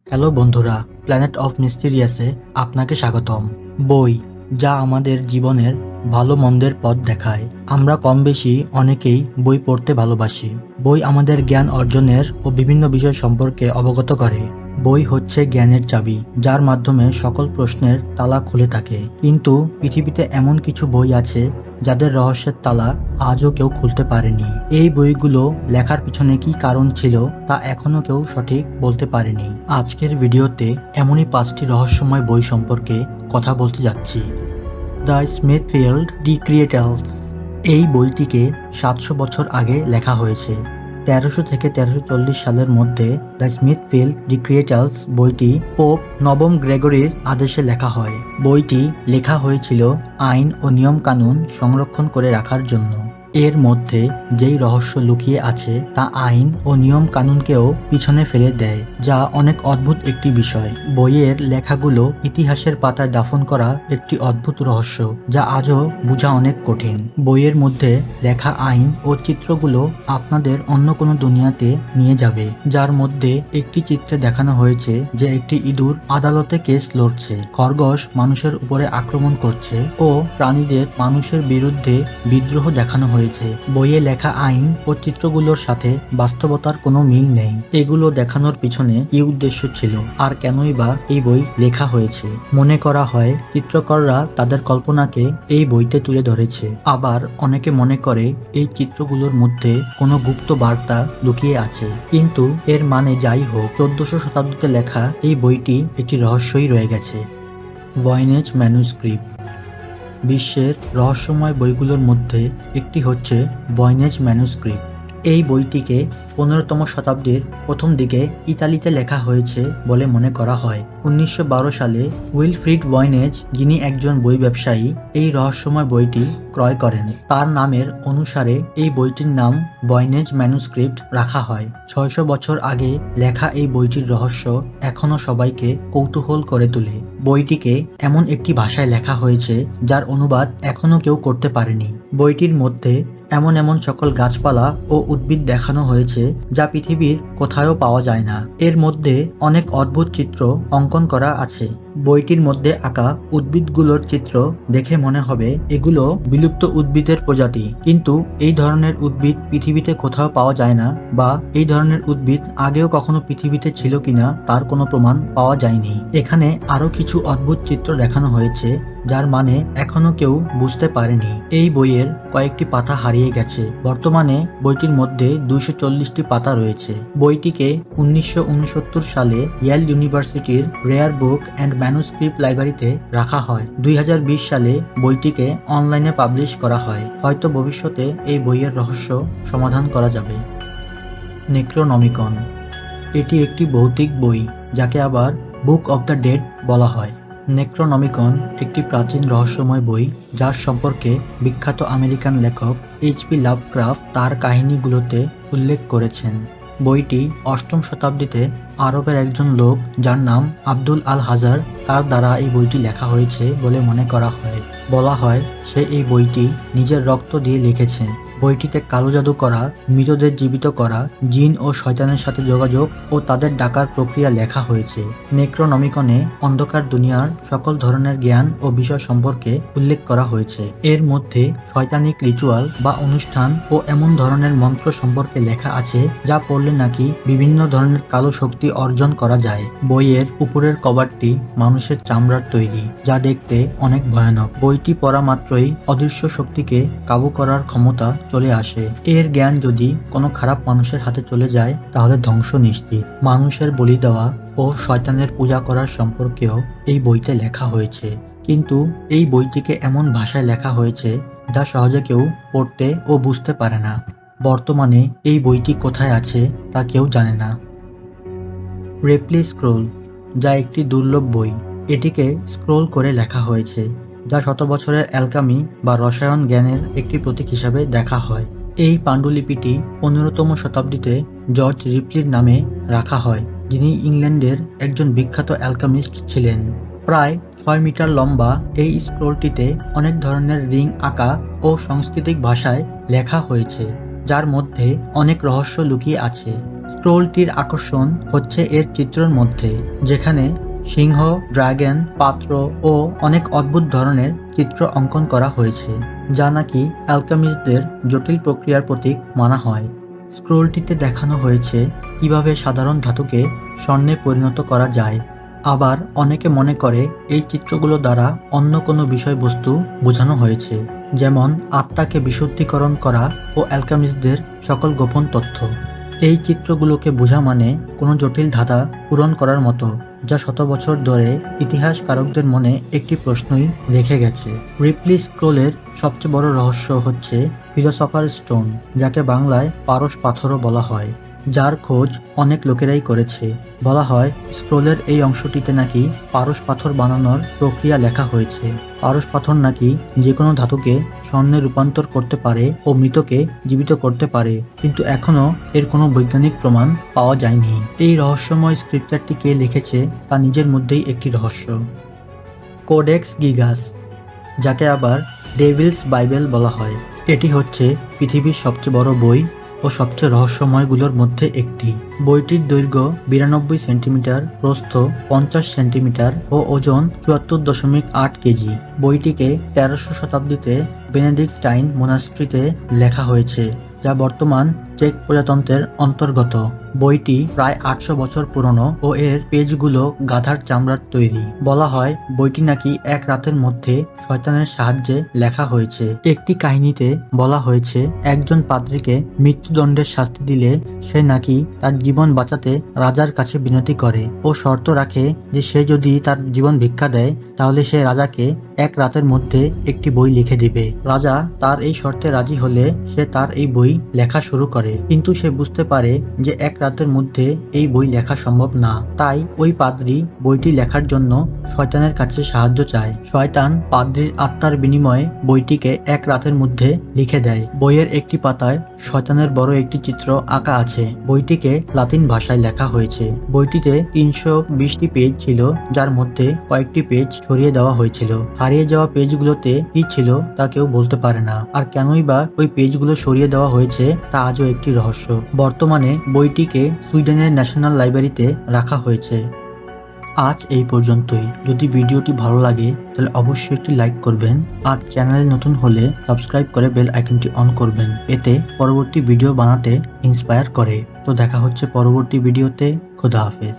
Hello বন্ধুরা, planet of মিস্টিরিয়াসে আপনাকে স্বাগতম। বই, যা আমাদের জীবনের ভালো মন্দের পথ দেখায়। আমরা কম বেশি অনেকেই বই পড়তে ভালোবাসি। বই আমাদের জ্ঞান অর্জনের ও বিভিন্ন বিষয় সম্পর্কে অবগত করে। বই হচ্ছে জ্ঞানের চাবি, যার মাধ্যমে সকল প্রশ্নের তালা খুলে থাকে। কিন্তু পৃথিবীতে এমন কিছু বই আছে যাদের রহস্যের তালা আজও কেউ খুলতে পারেনি। এই বইগুলো লেখার পিছনে কি কারণ ছিল তা এখনো কেউ সঠিক বলতে পারেনি। আজকের ভিডিওতে এমনই 5টি রহস্যময় বই সম্পর্কে কথা বলতে যাচ্ছি। দ্য স্মিথফিল্ড ডিক্রিয়েটালস। এই বইটিকে 700 বছর আগে লেখা হয়েছে। 1300 থেকে 1340 সালের মধ্যে দ্য স্মিথফিল্ড ডিক্রিয়েটালস বইটি পোপ নবম গ্রেগরির আদেশে লেখা হয়। বইটি লেখা হয়েছিল আইন ও নিয়ম কানুন সংরক্ষণ করে রাখার জন্য। এর মধ্যে যেই রহস্য লুকিয়ে আছে তা আইন ও নিয়ম কানুনকেও পিছনে ফেলে দেয়, যা অনেক অদ্ভুত একটি বিষয়। বইয়ের লেখাগুলো ইতিহাসের পাতায় দাফন করা একটি অদ্ভুত রহস্য, যা আজও বোঝা অনেক কঠিন। বইয়ের মধ্যে লেখা আইন ও চিত্রগুলো আপনাদের অন্য কোনো দুনিয়াতে নিয়ে যাবে, যার মধ্যে একটি চিত্রে দেখানো হয়েছে যে একটি ইঁদুর আদালতে কেস লড়ছে, খরগোশ মানুষের উপরে আক্রমণ করছে ও প্রাণীদের মানুষের বিরুদ্ধে বিদ্রোহ দেখানো হয়েছে। বইয়ে লেখা আইন ও চিত্রগুলোর সাথে বাস্তবতার কোনো মিল নেই। এগুলো দেখানোর পিছনে কি উদ্দেশ্য ছিল, আর কেনই বা এই বই লেখা হয়েছে? মনে করা হয় চিত্রকররা তাদের কল্পনাকে এই বইতে তুলে ধরেছে। আবার অনেকে মনে করে এই চিত্রগুলোর মধ্যে কোনো গুপ্ত বার্তা লুকিয়ে আছে। কিন্তু এর মানে যাই হোক, 1400 শতাব্দীতে লেখা এই বইটি একটি রহস্যই রয়ে গেছে। ভয়েনেজ ম্যানুস্ক্রিপ্ট। বিশ্বের রহস্যময় বইগুলোর মধ্যে একটি হচ্ছে ভয়েনেজ ম্যানুস্ক্রিপ্ট। এই বইটিকে 15তম শতাব্দীর প্রথম দিকে ইতালিতে লেখা হয়েছে বলে মনে করা হয়। 1912 সালে উইলফ্রিড ভয়েনেজ, যিনি একজন বই ব্যবসায়ী, এই রহস্যময় বইটি ক্রয় করেন। তার নামের অনুসারে এই বইটির নাম ভয়েনেজ ম্যানুস্ক্রিপ্ট রাখা হয়। 600 বছর আগে লেখা এই বইটির রহস্য এখনো সবাইকে কৌতূহল করে তোলে। বইটিকে এমন একটি ভাষায় লেখা হয়েছে যার অনুবাদ এখনো কেউ করতে পারেনি। বইটির মধ্যে এমন এমন সকল গাছপালা ও উদ্ভিদ দেখানো হয়েছে যা পৃথিবীর কোথাও পাওয়া যায় না। এর মধ্যে অনেক অদ্ভুত চিত্র অঙ্কন করা আছে। বইটির মধ্যে আঁকা উদ্ভিদগুলোর চিত্র দেখে মনে হবে এগুলো বিলুপ্ত উদ্ভিদের প্রজাতি, কিন্তু এই ধরনের উদ্ভিদ পৃথিবীতে কোথাও পাওয়া যায় না, বা এই ধরনের উদ্ভিদ আগেও কখনো পৃথিবীতে ছিল কিনা তার কোনো প্রমাণ পাওয়া যায়নি। এখানে আরো কিছু অদ্ভুত চিত্র দেখানো হয়েছে যার মানে এখনো কেউ বুঝতে পারেনি। এই বইয়ের কয়েকটি পাতা হারিয়ে গেছে। বর্তমানে বইটির মধ্যে 240টি পাতা রয়েছে। বইটিকে 1969 সালে ইয়েল ইউনিভার্সিটির রেয়ার বুক অ্যান্ড ম্যানুস্ক্রিপ্ট লাইব্রেরিতে রাখা হয়। 2020 সালে বইটিকে অনলাইনে পাবলিশ করা হয়। হয়তো ভবিষ্যতে এই বইয়ের রহস্য সমাধান করা যাবে। নেক্রোনমিকন। এটি একটি ভৌতিক বই, যাকে আবার বুক অব দ্য ডেড বলা হয়। নেক্রোনমিকন একটি প্রাচীন রহস্যময় বই, যার সম্পর্কে বিখ্যাত আমেরিকান লেখক এইচপি লাভক্রাফট তার কাহিনীগুলোতে উল্লেখ করেছেন। বইটি 8ম শতাব্দীতে আরবের একজন লোক, যার নাম আব্দুল আল হাজার, তার দ্বারা এই বইটি লেখা হয়েছে বলে মনে করা হয়। বলা হয় সে এই বইটি নিজের রক্ত দিয়ে লিখেছে। বইটিতে কালো জাদু করা, মৃতদের জীবিত করা, জিন ও শয়তানের সাথে যোগাযোগ ও তাদের ডাকার প্রক্রিয়া লেখা হয়েছে। নেক্রোনমিকনে অন্ধকার দুনিয়ার সকল ধরনের জ্ঞান ও বিষয় সম্পর্কে উল্লেখ করা হয়েছে। এর মধ্যে শয়তানিক রিচুয়াল বা অনুষ্ঠান ও এমন ধরনের মন্ত্র সম্পর্কে লেখা আছে যা পড়লে নাকি বিভিন্ন ধরনের কালো শক্তি অর্জন করা যায়। বইয়ের উপরের কভারটি মানুষের চামড়ার তৈরি, যা দেখতে অনেক ভয়ানক। বইটি পড়া মাত্রই অদৃশ্য শক্তিকে কাবু করার ক্ষমতা চলে আসে। এর জ্ঞান যদি কোনো খারাপ মানুষের হাতে চলে যায় তাহলে ধ্বংস নিশ্চিত। মানুষের বলি দেওয়া ও শয়তানের পূজা করার সম্পর্কেও এই বইতে লেখা হয়েছে, কিন্তু এই বইটিকে এমন ভাষায় লেখা হয়েছে যা সহজে কেউ পড়তে ও বুঝতে পারে না। বর্তমানে এই বইটি কোথায় আছে তা কেউ জানে না। রেপ্লি স্ক্রোল, যা একটি দুর্লভ বই। এটিকে স্ক্রোল করে লেখা হয়েছে, যা শত বছরের অ্যালকামি বা রসায়ন জ্ঞানের একটি প্রতীক হিসাবে দেখা হয়। এই পাণ্ডুলিপিটি 15তম শতাব্দীতে জর্জ রিপ্লির নামে রাখা হয়, যিনি ইংল্যান্ডের একজন বিখ্যাত অ্যালকামিস্ট ছিলেন। প্রায় 6 মিটার লম্বা এই স্ক্রোলটিতে অনেক ধরনের রিং আঁকা ও সাংস্কৃতিক ভাষায় লেখা হয়েছে, যার মধ্যে অনেক রহস্য লুকিয়ে আছে। স্ক্রোলটির আকর্ষণ হচ্ছে এর চিত্রের মধ্যে, যেখানে সিংহ, ড্রাগন, পাত্র ও অনেক অদ্ভুত ধরনের চিত্র অঙ্কন করা হয়েছে, যা নাকি অ্যালকেমিস্টদের জটিল প্রক্রিয়ার প্রতীক মানা হয়। স্ক্রোলটিতে দেখানো হয়েছে কিভাবে সাধারণ ধাতুকে স্বর্ণে পরিণত করা যায়। আবার অনেকে মনে করে এই চিত্রগুলো দ্বারা অন্য কোনো বিষয়বস্তু বোঝানো হয়েছে, যেমন আত্মাকে বিশুদ্ধীকরণ করা ও অ্যালকেমিস্টদের সকল গোপন তথ্য। এই চিত্রগুলোকে বোঝা মানে কোনো জটিল ধাঁধা পূরণ করার মতো, যা শত বছর ধরে ইতিহাসকারকদের মনে একটি প্রশ্নই রেখে গেছে। রিপ্লি স্ক্রোলের সবচেয়ে বড় রহস্য হচ্ছে ফিলোসফার স্টোন, যাকে বাংলায় পারস পাথরও বলা হয়, যার খোঁজ অনেক লোকেরাই করেছে। বলা হয় স্ক্রোলের এই অংশটিতে নাকি পারস পাথর বানানোর প্রক্রিয়া লেখা হয়েছে। পারস পাথর নাকি যে কোনো ধাতুকে স্বর্ণে রূপান্তর করতে পারে ও মৃতকে জীবিত করতে পারে, কিন্তু এখনো এর কোনো বৈজ্ঞানিক প্রমাণ পাওয়া যায়নি। এই রহস্যময় স্ক্রিপ্টারটি কে লিখেছে তা নিজের মধ্যেই একটি রহস্য। কোডেক্স গিগাস, যাকে আবার ডেভিলস বাইবেল বলা হয়, এটি হচ্ছে পৃথিবীর সবচেয়ে বড় বই ও সবচেয়ে রহস্যময়গুলোর মধ্যে একটি। বইটির দৈর্ঘ্য 92 সেন্টিমিটার, প্রস্থ 50 সেন্টিমিটার ও ওজন 74.8 কেজি। বইটিকে 1300 শতাব্দীতে বেনেডিক্টাইন মোনাস্ট্রিতে লেখা হয়েছে, যা বর্তমান চেক প্রজাতন্ত্রের অন্তর্গত। বইটি প্রায় 800 বছর পুরনো ও এর পেজগুলো গাধার চামড়ার তৈরি। বলা হয় বইটি নাকি এক রাতের মধ্যে শয়তানের সাহায্যে লেখা হয়েছে। একটি কাহিনীতে বলা হয়েছে একজন পাদ্রীকে মৃত্যুদণ্ডের শাস্তি দিলে সে নাকি তার জীবন বাঁচাতে রাজার কাছে বিনতি করে ও শর্ত রাখে যে সে যদি তার জীবন ভিক্ষা দেয় তাহলে সে রাজাকে এক রাতের মধ্যে একটি বই লিখে দিবে। রাজা তার এই শর্তে রাজি হলে সে তার এই বই লেখা শুরু করে, কিন্তু সে বুঝতে পারে যে এক রাতের মধ্যে এই বই লেখা সম্ভব না। তাই ওই পাদ্রী বইটি লেখার জন্য শয়তানের কাছে সাহায্য চায়। শয়তান পাদ্রীর আত্মার বিনিময়ে বইটিকে এক রাতের মধ্যে লিখে দেয়। বইয়ের একটি পাতায় শয়তানের বড় একটি চিত্র আঁকা আছে। বইটিকে লাতিন ভাষায় লেখা হয়েছে। বইটিতে 320টি পেজ ছিল, যার মধ্যে কয়েকটি পেজ সরিয়ে দেওয়া হয়েছিল। হারিয়ে যাওয়া পেজগুলোতে কি ছিল তা কেউ বলতে পারে না, আর কেনই বা ওই পেজগুলো সরিয়ে দেওয়া হয়েছে তা আজও একটি রহস্য। বর্তমানে বইটিকে সুইডেনের ন্যাশনাল লাইব্রেরিতে রাখা হয়েছে। আজ এই পর্যন্তই। যদি ভিডিওটি ভালো লাগে তাহলে অবশ্যই একটি লাইক করবেন, আর চ্যানেলে নতুন হলে সাবস্ক্রাইব করে বেল আইকনটি অন করবেন। এতে পরবর্তী ভিডিও বানাতে ইন্সপায়ার করে। তো দেখা হচ্ছে পরবর্তী ভিডিওতে। খোদা হাফেজ।